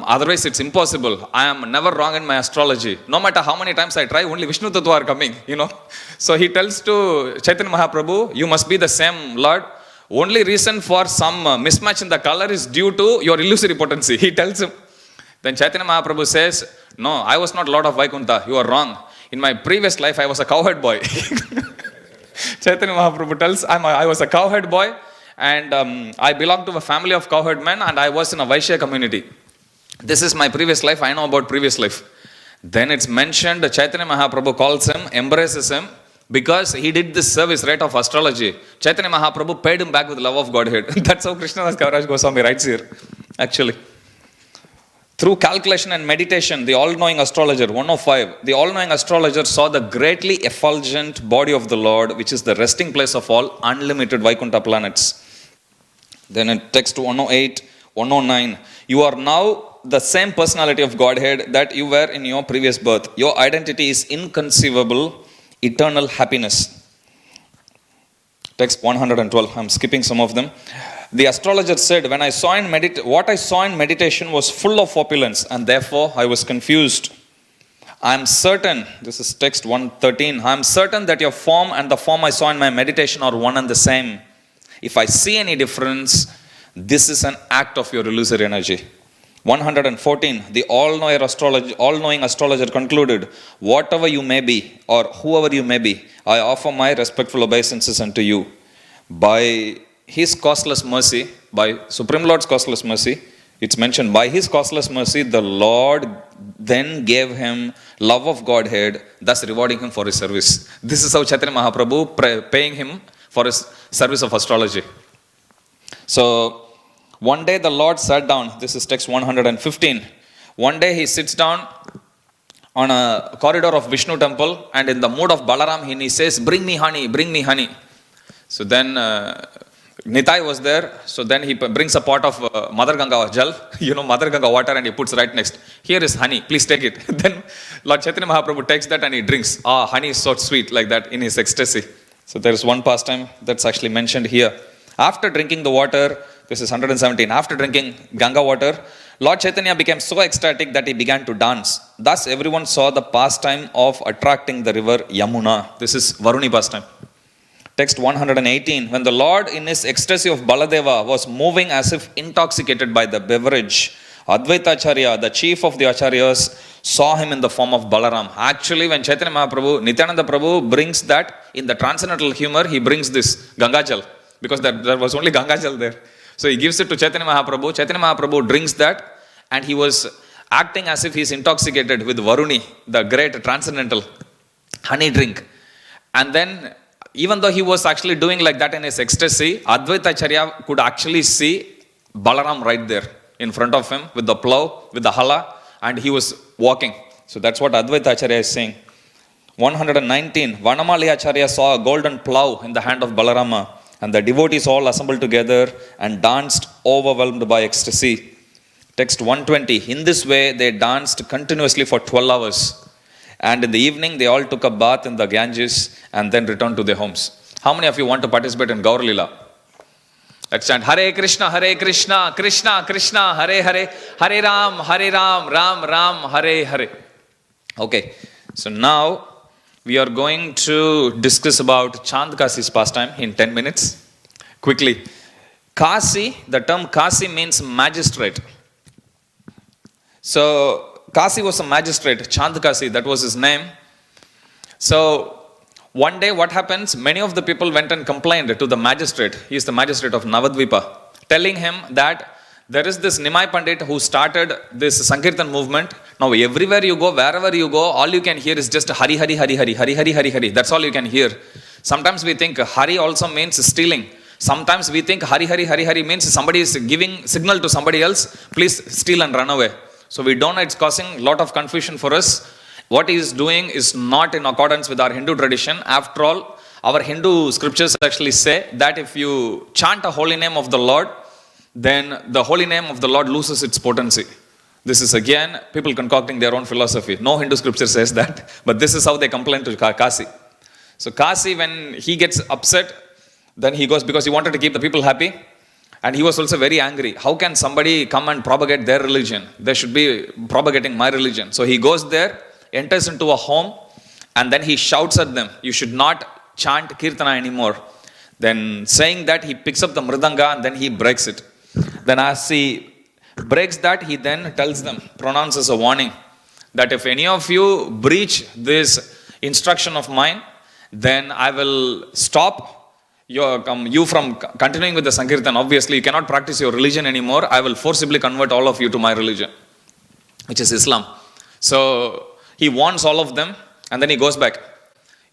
Otherwise it's impossible. I am never wrong in my astrology. No matter how many times I try, only Vishnu Tattva are coming, So he tells to Chaitanya Mahaprabhu, you must be the same Lord. Only reason for some mismatch in the color is due to your illusory potency. He tells him. Then Chaitanya Mahaprabhu says, no, I was not Lord of Vaikuntha. You are wrong. In my previous life, I was a cowherd boy. Chaitanya Mahaprabhu tells, I was a cowherd boy and I belong to a family of cowherd men and I was in a Vaishya community. This is my previous life. I know about previous life. Then it's mentioned Chaitanya Mahaprabhu calls him, embraces him, because he did this service, right, of astrology. Chaitanya Mahaprabhu paid him back with love of Godhead. That's how Krishnadas Kaviraj Goswami writes here, actually. Through calculation and meditation, the all-knowing astrologer, 105, the all-knowing astrologer saw the greatly effulgent body of the Lord, which is the resting place of all unlimited Vaikuntha planets. Then in text 108, 109, you are now the same personality of Godhead that you were in your previous birth. Your identity is inconceivable, eternal happiness. Text 112, I'm skipping some of them. The astrologer said, what I saw in meditation was full of opulence, and therefore I was confused. I am certain, this is text 113, I am certain that your form and the form I saw in my meditation are one and the same. If I see any difference, this is an act of your illusory energy. 114, the all-knowing astrologer concluded, whatever you may be, or whoever you may be, I offer my respectful obeisances unto you. By His causeless mercy, by Supreme Lord's causeless mercy, it's mentioned, by His causeless mercy, the Lord then gave him love of Godhead, thus rewarding him for his service. This is how Chaitanya Mahaprabhu paying him for his service of astrology. So, one day the Lord sat down, this is text 115. One day he sits down on a corridor of Vishnu temple, and in the mood of Balaram, he says, bring me honey, bring me honey. So then Nitai was there, so then he brings a pot of Mother Ganga jal, Mother Ganga water, and he puts right next. Here is honey, please take it. Then Lord Chaitanya Mahaprabhu takes that and he drinks. Honey is so sweet, like that, in his ecstasy. So there is one pastime that's actually mentioned here. After drinking the water, this is 117, after drinking Ganga water, Lord Chaitanya became so ecstatic that he began to dance. Thus everyone saw the pastime of attracting the river Yamuna. This is Varuni pastime. Text 118, when the Lord in his ecstasy of Baladeva was moving as if intoxicated by the beverage, Advaita Acharya, the chief of the Acharyas, saw him in the form of Balaram. Actually, when Chaitanya Mahaprabhu, Nityananda Prabhu brings that in the transcendental humor, he brings this Gangajal, because there was only Gangajal there. So he gives it to Chaitanya Mahaprabhu. Chaitanya Mahaprabhu drinks that, and he was acting as if he is intoxicated with Varuni, the great transcendental honey drink. And then, even though he was actually doing like that in his ecstasy, Advaita Acharya could actually see Balaram right there in front of him with the plow, with the hala, and he was walking. So that's what Advaita Acharya is saying. 119, Vanamali Acharya saw a golden plow in the hand of Balarama, and the devotees all assembled together and danced, overwhelmed by ecstasy. Text 120, in this way they danced continuously for 12 hours. And in the evening, they all took a bath in the Ganges and then returned to their homes. How many of you want to participate in Gaur Lila? Let's chant Hare Krishna, Krishna Krishna, Hare Hare, Hare Ram, Ram Ram, Hare Hare. Okay, so now we are going to discuss about Chand Kasi's pastime in 10 minutes. Quickly. Kasi, the term Kasi means magistrate. So, Kasi was a magistrate, Chand Kasi, that was his name. So, one day what happens, many of the people went and complained to the magistrate, he is the magistrate of Navadvipa, telling him that there is this Nimai Pandit who started this Sankirtan movement. Now everywhere you go, wherever you go, all you can hear is just Hari Hari Hari Hari, Hari Hari Hari Hari, that's all you can hear. Sometimes we think Hari also means stealing. Sometimes we think Hari Hari Hari Hari means somebody is giving signal to somebody else, please steal and run away. So we don't know, it's causing a lot of confusion for us. What he is doing is not in accordance with our Hindu tradition. After all, our Hindu scriptures actually say that if you chant a holy name of the Lord, then the holy name of the Lord loses its potency. This is again, people concocting their own philosophy. No Hindu scripture says that, but this is how they complain to Kasi. So Kasi, when he gets upset, then he goes, because he wanted to keep the people happy, and he was also very angry. How can somebody come and propagate their religion? They should be propagating my religion. So he goes there, enters into a home, and then he shouts at them, you should not chant Kirtana anymore. Then saying that, he picks up the Mridanga and then he breaks it. Then as he breaks that, he then tells them, pronounces a warning, that if any of you breach this instruction of mine, then I will stop you from continuing with the Sankirtan. Obviously, you cannot practice your religion anymore. I will forcibly convert all of you to my religion, which is Islam. So, He warns all of them and then he goes back.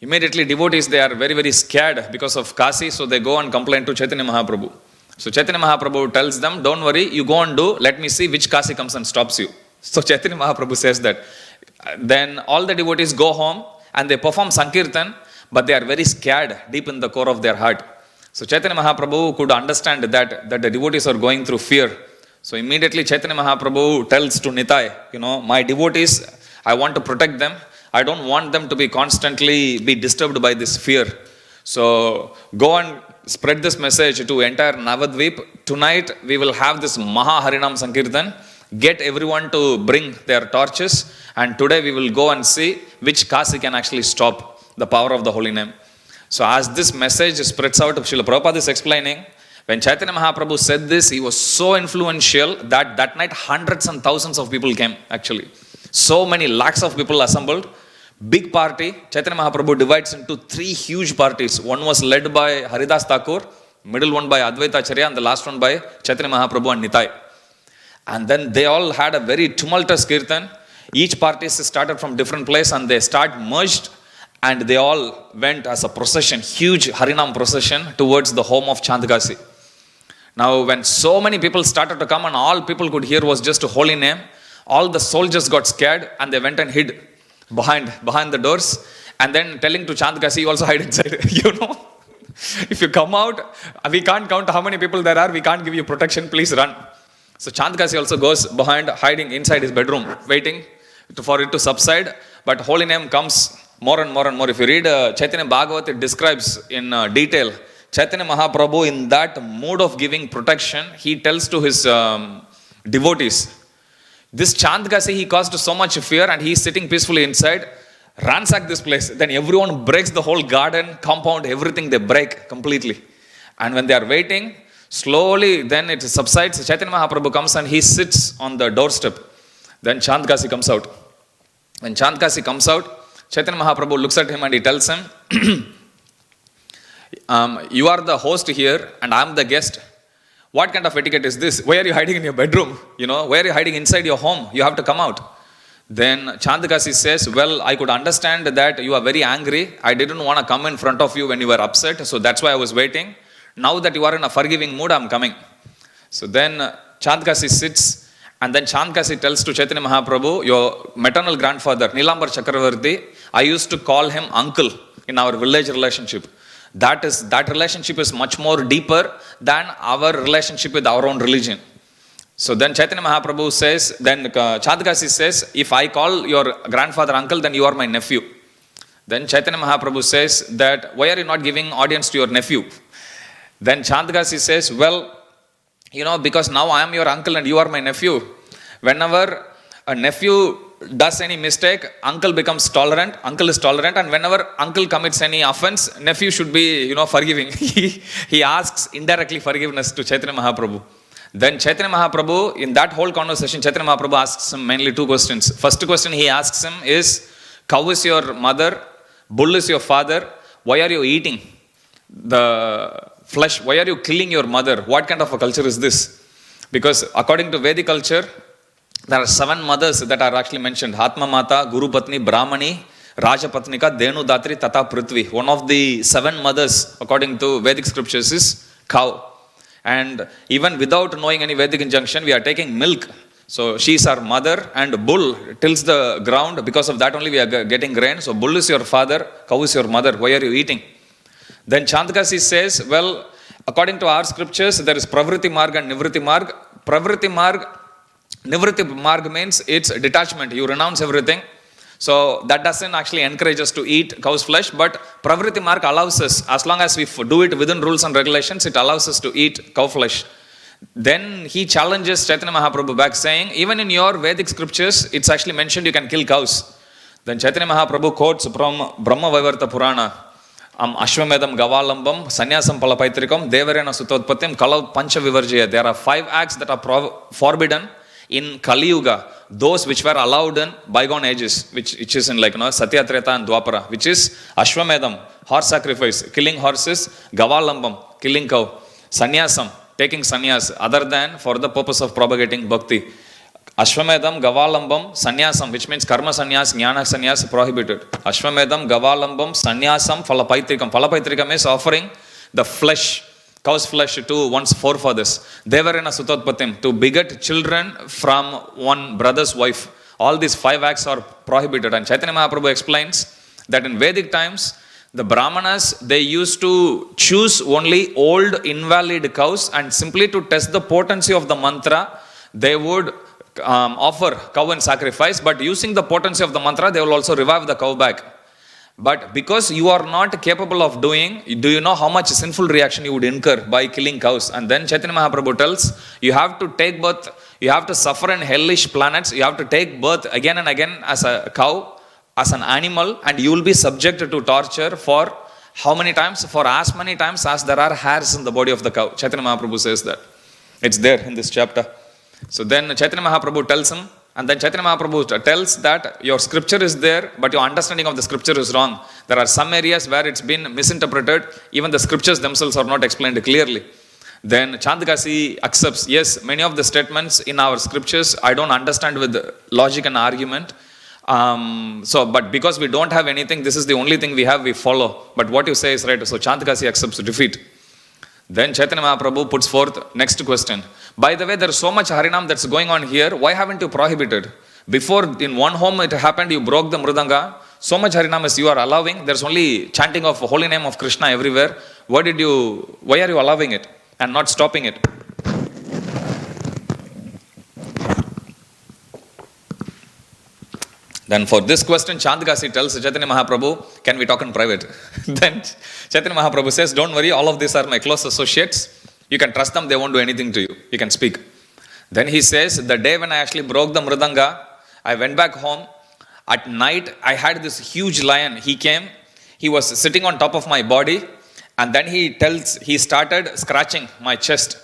Immediately devotees, they are very, very scared because of Kasi, so they go and complain to Chaitanya Mahaprabhu. So Chaitanya Mahaprabhu tells them, don't worry, you go and do, let me see which Kasi comes and stops you. So Chaitanya Mahaprabhu says that. Then all the devotees go home and they perform Sankirtan, but they are very scared deep in the core of their heart. So Chaitanya Mahaprabhu could understand that the devotees are going through fear. So immediately Chaitanya Mahaprabhu tells to Nitai, my devotees, I want to protect them. I don't want them to be constantly be disturbed by this fear. So go and spread this message to entire Navadvip. Tonight we will have this Maha Harinam Sankirtan. Get everyone to bring their torches, and today we will go and see which Kasi can actually stop the power of the holy name. So as this message spreads out, Srila Prabhupada is explaining, when Chaitanya Mahaprabhu said this, he was so influential that night hundreds and thousands of people came actually. So many lakhs of people assembled. Big party. Chaitanya Mahaprabhu divides into 3 huge parties. One was led by Haridas Thakur, middle one by Advaita Acharya, and the last one by Chaitanya Mahaprabhu and Nitai. And then they all had a very tumultuous kirtan. Each party started from different place and they merged, and they all went as a procession, huge Harinam procession towards the home of Chandkasi. Now when so many people started to come and all people could hear was just a holy name, all the soldiers got scared and they went and hid behind the doors, and then telling to Chandkasi, you also hide inside. If you come out, we can't count how many people there are, we can't give you protection, please run. So Chandkasi also goes behind, hiding inside his bedroom, waiting for it to subside. But holy name comes more and more and more. If you read Chaitanya Bhagavat, it describes in detail. Chaitanya Mahaprabhu, in that mood of giving protection, he tells to his devotees, this Chandkasi, he caused so much fear and he is sitting peacefully inside. Ransack this place. Then everyone breaks the whole garden, compound, everything they break completely. And when they are waiting, slowly, then it subsides. Chaitanya Mahaprabhu comes and he sits on the doorstep. Then Chandkasi comes out. When Chandkasi comes out, Chaitanya Mahaprabhu looks at him and he tells him, you are the host here and I am the guest. What kind of etiquette is this? Why are you hiding in your bedroom? Why are you hiding inside your home? You have to come out. Then Chandkasi says, well, I could understand that you are very angry. I didn't want to come in front of you when you were upset. So that's why I was waiting. Now that you are in a forgiving mood, I am coming. So then Chandkasi sits, and then Chandkasi tells to Chaitanya Mahaprabhu, your maternal grandfather, Nilambar Chakravarti, I used to call him uncle in our village relationship. That relationship is much more deeper than our relationship with our own religion. So then Chaitanya Mahaprabhu says, then Chandkasi says, if I call your grandfather uncle, then you are my nephew. Then Chaitanya Mahaprabhu says that, why are you not giving audience to your nephew? Then Chandkasi says, well, because now I am your uncle and you are my nephew. Whenever a nephew does any mistake, uncle becomes tolerant, uncle is tolerant, and whenever uncle commits any offense, nephew should be, forgiving. He asks indirectly forgiveness to Chaitanya Mahaprabhu. Then Chaitanya Mahaprabhu, in that whole conversation, Chaitanya Mahaprabhu asks him mainly 2 questions. First question he asks him is, cow is your mother, bull is your father, why are you eating the flesh? Why are you killing your mother? What kind of a culture is this? Because according to Vedic culture, there are 7 mothers that are actually mentioned. Atma Mata, Guru Patni, Brahmani, Raja Patnika, Denu Datri, Tata Prithvi. One of the 7 mothers, according to Vedic scriptures, is cow. And even without knowing any Vedic injunction, we are taking milk. So she is our mother, and bull tills the ground. Because of that only we are getting grain. So bull is your father, cow is your mother. Why are you eating? Then Chandkasi says, well, according to our scriptures, there is Pravriti Marg and Nivritti Marg. Nivritti Marg means it's detachment. You renounce everything. So that doesn't actually encourage us to eat cow's flesh, but Pravriti Marg allows us, as long as we do it within rules and regulations, it allows us to eat cow flesh. Then he challenges Chaitanya Mahaprabhu back saying, even in your Vedic scriptures, it's actually mentioned you can kill cows. Then Chaitanya Mahaprabhu quotes from Brahma Vaivarta Purana, Ashwamedam Gavalambam, Sanyasam Palapaitrikam, Devarena Sutotpatim, Kalau Pancha Vivarjaya. There are 5 acts that are forbidden in Kali Yuga, those which were allowed in bygone ages, which is in Satya, Treta and Dwapara, which is Ashwamedam, horse sacrifice, killing horses, Gavalambam, killing cow, Sanyasam, taking sannyas, other than for the purpose of propagating bhakti. Ashwamedham, Gavalambam, Sannyasam, which means Karma Sannyas, Jnana Sannyas prohibited. Ashwamedham, Gavalambam, Sannyasam, Falapaitrikam. Falapaitrikam is offering the flesh, cow's flesh to one's forefathers. Devarena Sutotpatim, to beget children from one brother's wife. All these 5 acts are prohibited. And Chaitanya Mahaprabhu explains that in Vedic times, the Brahmanas, they used to choose only old invalid cows, and simply to test the potency of the mantra, they would offer cow in sacrifice, but using the potency of the mantra, they will also revive the cow back. But because you are not capable of doing, do you know how much sinful reaction you would incur by killing cows? And then Chaitanya Mahaprabhu tells, you have to take birth, you have to suffer in hellish planets, you have to take birth again and again as a cow, as an animal, and you will be subjected to torture for how many times? For as many times as there are hairs in the body of the cow. Chaitanya Mahaprabhu says that. It's there in this chapter. So then Chaitanya Mahaprabhu tells him, and then Chaitanya Mahaprabhu tells that your scripture is there, but your understanding of the scripture is wrong. There are some areas where it's been misinterpreted. Even the scriptures themselves are not explained clearly. Then Chandakasi accepts, yes, many of the statements in our scriptures I don't understand with logic and argument. But because we don't have anything, this is the only thing we have, we follow. But what you say is right. So Chandakasi accepts defeat. Then Chaitanya Mahaprabhu puts forth next question. By the way, there is so much Harinam that's going on here. Why haven't you prohibited? Before, in one home it happened, you broke the Mridanga. So much Harinam as you are allowing. There's only chanting of holy name of Krishna everywhere. Why are you allowing it and not stopping it? Then for this question, Chandakasi tells Chaitanya Mahaprabhu, can we talk in private? Then Chaitanya Mahaprabhu says, don't worry, all of these are my close associates. You can trust them, they won't do anything to you. You can speak. Then he says, the day when I actually broke the Mridanga, I went back home. At night, I had this huge lion. He came, he was sitting on top of my body, and then he started scratching my chest,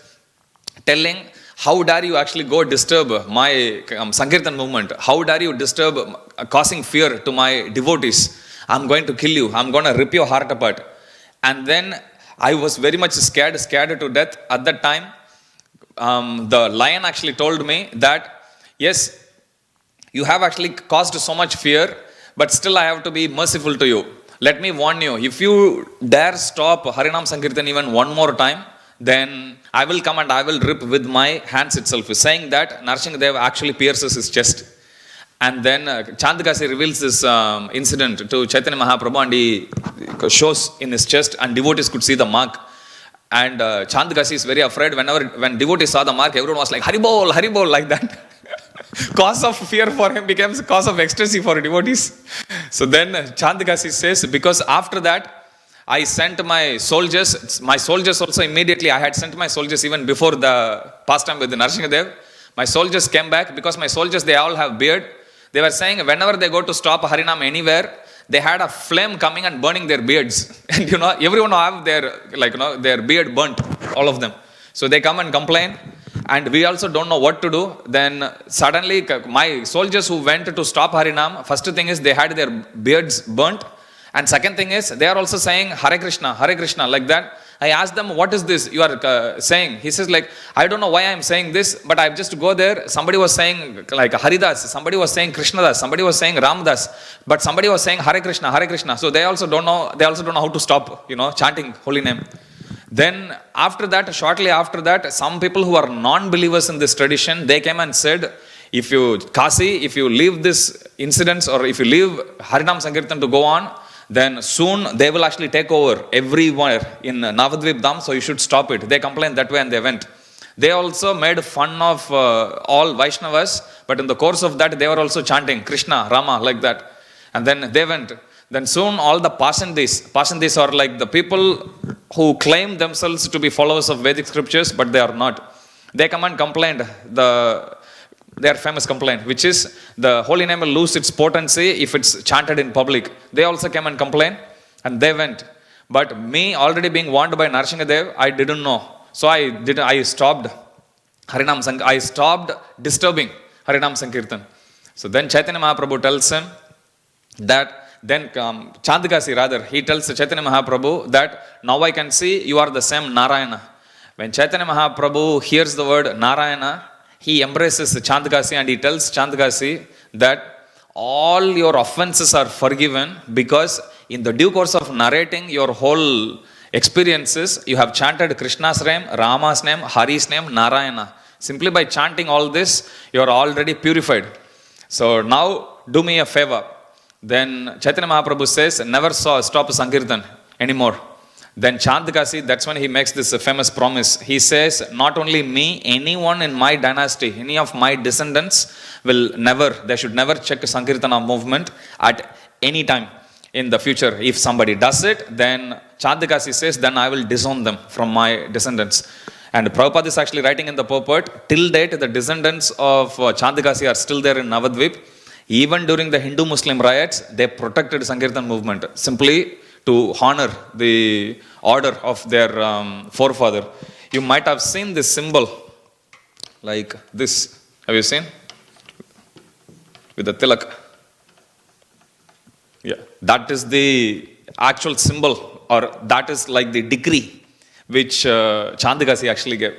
telling, how dare you actually go disturb my Sankirtan movement? How dare you disturb, causing fear to my devotees? I'm going to kill you. I'm going to rip your heart apart. And then I was very much scared to death. At that time, the lion actually told me that, yes, you have actually caused so much fear, but still I have to be merciful to you. Let me warn you, if you dare stop Harinam Sankirtan even one more time, then I will come and I will rip with my hands itself. He's saying that Narsingadev actually pierces his chest. And then Chandakasi reveals this incident to Chaitanya Mahaprabhu, and he shows in his chest, and devotees could see the mark. And Chandakasi is very afraid. When devotees saw the mark, everyone was like, Haribol, Haribol, like that. Cause of fear for him becomes cause of ecstasy for devotees. So then Chandakasi says, because after that, I sent my soldiers also immediately, I had sent my soldiers even before the pastime with the Narsingadev. My soldiers came back, because my soldiers, they all have beard. They were saying whenever they go to stop Harinam anywhere, they had a flame coming and burning their beards. And everyone have their beard burnt, all of them. So they come and complain, and we also don't know what to do. Then suddenly my soldiers who went to stop Harinam, first thing is they had their beards burnt. And second thing is, they are also saying Hare Krishna, like that. I asked them, what is this you are saying? He says I don't know why I am saying this, but I just go there. Somebody was saying Haridas, somebody was saying Krishnadas, somebody was saying Ramdas, but somebody was saying Hare Krishna, Hare Krishna. So they also don't know how to stop, chanting holy name. Then after that, shortly after that, some people who are non-believers in this tradition, they came and said, if you leave this incidents, or if you leave Harinam Sankirtan to go on, then soon they will actually take over everywhere in Navadvip Dham, so you should stop it. They complained that way and they went. They also made fun of all Vaishnavas, but in the course of that, they were also chanting Krishna, Rama, like that. And then they went. Then soon all the Pasandis are like the people who claim themselves to be followers of Vedic scriptures, but they are not. They come and complained, their famous complaint, which is the holy name will lose its potency if it's chanted in public. They also came and complained, and they went. But me, already being warned by Narsingadev, I didn't know. So I stopped I stopped disturbing Harinam Sankirtan. So then Chaitanya Mahaprabhu tells him that, then Chandakasi rather, he tells Chaitanya Mahaprabhu that, now I can see you are the same Narayana. When Chaitanya Mahaprabhu hears the word Narayana, he embraces Chandakasi and he tells Chandakasi that all your offenses are forgiven because in the due course of narrating your whole experiences, you have chanted Krishna's name, Rama's name, Hari's name, Narayana. Simply by chanting all this, you are already purified. So now do me a favor. Then Chaitanya Mahaprabhu says, never stop Sankirtan anymore. Then Chandakasi, that's when he makes this famous promise. He says, not only me, anyone in my dynasty, any of my descendants they should never check Sankirtana movement at any time in the future. If somebody does it, then Chandakasi says, then I will disown them from my descendants. And Prabhupada is actually writing in the purport, till date the descendants of Chandakasi are still there in Navadvip. Even during the Hindu-Muslim riots, they protected Sankirtan movement simply to honor the order of their forefather. You might have seen this symbol like this. Have you seen? With the tilak. Yeah, that is the actual symbol, or that is like the decree which Chandakasi actually gave.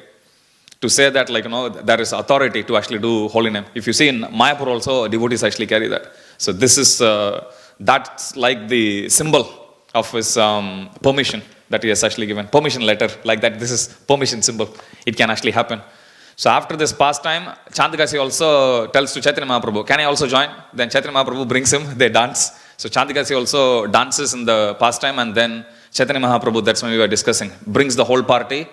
To say that, there is authority to actually do holy name. If you see in Mayapur also, devotees actually carry that. So this is, that's like the symbol of his permission that he has actually given. Permission letter, like that. This is permission symbol. It can actually happen. So after this pastime, Chandakasi also tells to Chaitanya Mahaprabhu, can I also join? Then Chaitanya Mahaprabhu brings him, they dance. So Chandakasi also dances in the pastime, and then Chaitanya Mahaprabhu, that's when we were discussing, brings the whole party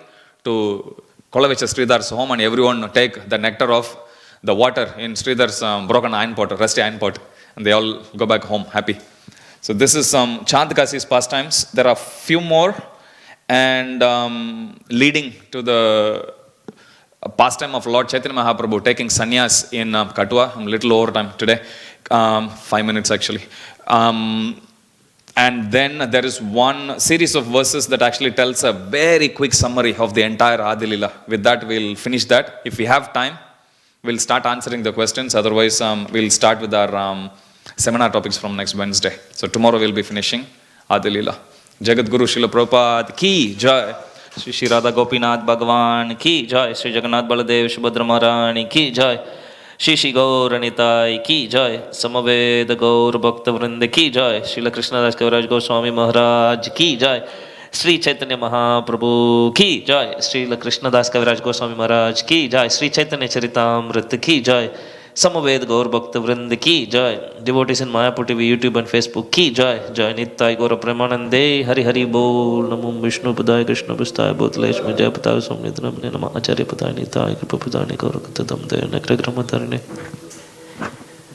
to Kolavecha Sridhar's home, and everyone take the nectar of the water in Sridhar's broken iron pot, rusty iron pot, and they all go back home happy. So this is Chandakasi's pastimes. There are few more, and leading to the pastime of Lord Chaitanya Mahaprabhu taking sannyas in Katua. I'm a little over time today, 5 minutes actually. And then there is one series of verses that actually tells a very quick summary of the entire Adi Lila. With that, we'll finish that. If we have time, we'll start answering the questions. Otherwise, we'll start with our seminar topics from next Wednesday. So tomorrow we'll be finishing Adi Lila. Jagat Guru Srila Prabhupada ki jai. Shri Shri Radha Gopinath Bhagavan ki jai. Shri Jagannath Baladev Subhadra Maharani ki jai. Shri Shri Gaur Nitai ki jai. Samaveda Gaur Bhakta Vrinda ki jai. Srila Krishnadas Kaviraj Goswami Maharaj ki jai. Sri Chaitanya Mahaprabhu ki jai. Srila Krishnadas Kaviraj Goswami Maharaj ki jai. Sri Chaitanya Charitamrita ki jai. Samaved Gaur Bhakta Vrinda ki jai. Devotees in Mayapur TV, YouTube and Facebook ki jai. Jai Nittai Gaura Premanande. Hari Hari Bol. Namo Vishnu Padaya Krishna Pustaya Bhutalesh Jaya Pataya Somnitram Nama Acharya Pataya Nittai Kripa Padani Gaura Katadam Daya Nakra Gramadharine.